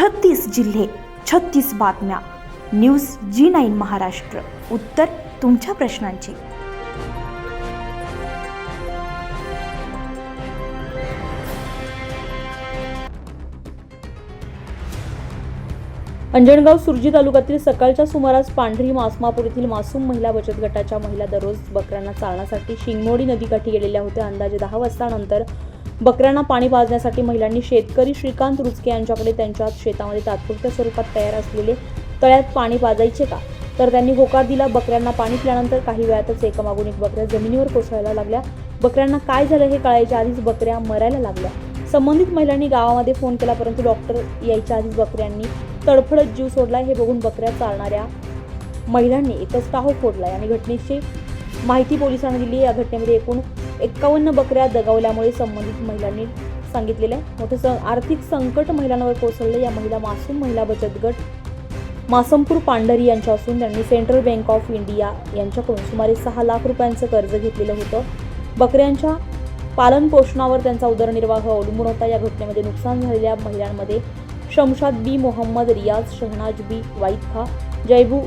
36 जिल्हे, 36 बातम्या. News G9 Maharashtra. उत्तर तुमच्या प्रश्नांची. अंजनगाव सुरजी तालुक्यातील सकाळच्या सुमारास पांढरी मासमापूर येथील मासूम महिला बचत गटाच्या महिला दररोज बकऱ्यांना चारण्यासाठी शिंगमोडी नदीकाठी गेलेल्या होत्या. अंदाजे 10 वाजता नंतर बकऱ्यांना पाणी पाजण्यासाठी महिलांनी शेतकरी श्रीकांत रुचके यांच्याकडे त्यांच्या शेतामध्ये तात्पुरत्या स्वरूपात तयार असलेले तळ्यात पाणी पाजायचे का, तर त्यांनी होकार दिला. बकऱ्यांना पाणी पिल्यानंतर काही वेळातच एकामागून एक बकऱ्या जमिनीवर कोसळायला लागल्या. बकऱ्यांना काय झालं हे कळायच्या आधीच बकऱ्या मरायला लागल्या. संबंधित महिलांनी गावामध्ये फोन केला, परंतु डॉक्टर यायच्या आधीच बकऱ्यांनी तडफडत जीव सोडलाय. हे बघून बकऱ्या चालणाऱ्या महिलांनी एकच टाहो फोडलाय आणि घटनेची माहिती पोलिसांना दिली. या घटनेमध्ये एकूण 51 बकऱ्या दगावल्यामुळे संबंधित महिलांनी सांगितलेलं मोठं आर्थिक संकट महिलांवर कोसळलं. या महिला मासूम महिला बचत गट मासमपूर पांढरी यांच्या असून त्यांनी सेंट्रल बँक ऑफ इंडिया यांच्याकडून सुमारे 6 लाख रुपयांचं कर्ज घेतलेलं होतं. बकऱ्यांच्या पालन पोषणावर त्यांचा उदरनिर्वाह अवलंबून होता. या घटनेमध्ये नुकसान झालेल्या महिलांमध्ये शमशाद बी मोहम्मद, रियाज, शहनाज बी वाईद खा, जैबू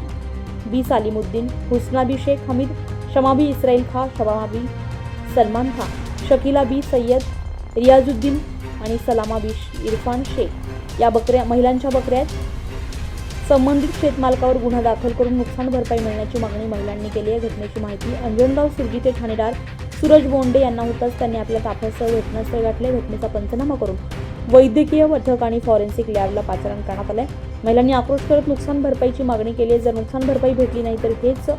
बी सालिमुद्दीन, हुसना बी शेख हमीद, शमा बी इस्राईल खा, शबा बी सलमान खा, शकीला बी सय्यद, रियाजुद्दीन आणि सलामा बी इरफान शेख या महिलांच्या बकऱ्या आहेत. संबंधित शेतमालकावर गुन्हा दाखल करून नुकसान भरपाई मिळण्याची मागणी महिलांनी केली आहे. घटनेची माहिती अंजनगाव सुरजीचे ठाणेदार सूरज बोंडे यांना होताच त्यांनी आपल्या ताफ्यासह घटनास्थळी गाठले. घटनेचा पंचनामा करून वैद्यकीय पथक आणि फॉरेन्सिक लॅबला पाचारण करण्यात आलंय. महिलांनी आक्रोश करत नुकसान भरपाईची मागणी केली आहे. जर नुकसान भरपाई भेटली नाही तर हेच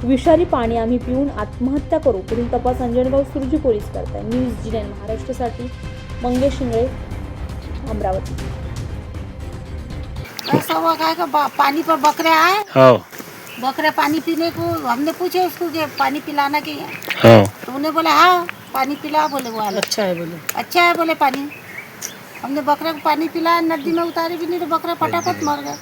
विषारी पाणी आम्ही पिऊन आत्महत्या करू. पुढील तपास अंजनगाव सुरजी पोलीस करताय. न्यूज G9 महाराष्ट्रासाठी मंगेश शिंगळे, अमरावती. ऐसा काय का पानी पर बकरे आए, हाँ बकरे पानी पीने को हमने पूछे उसको कि पानी पिलाना कि हाँ तो उन्हें बोला हाँ पानी पिला, बोले वो अच्छा है बोले पानी. हमने बकरे को पानी पिलाया, नदी में उतारे भी नहीं तो बकरा फटाफट मर गए.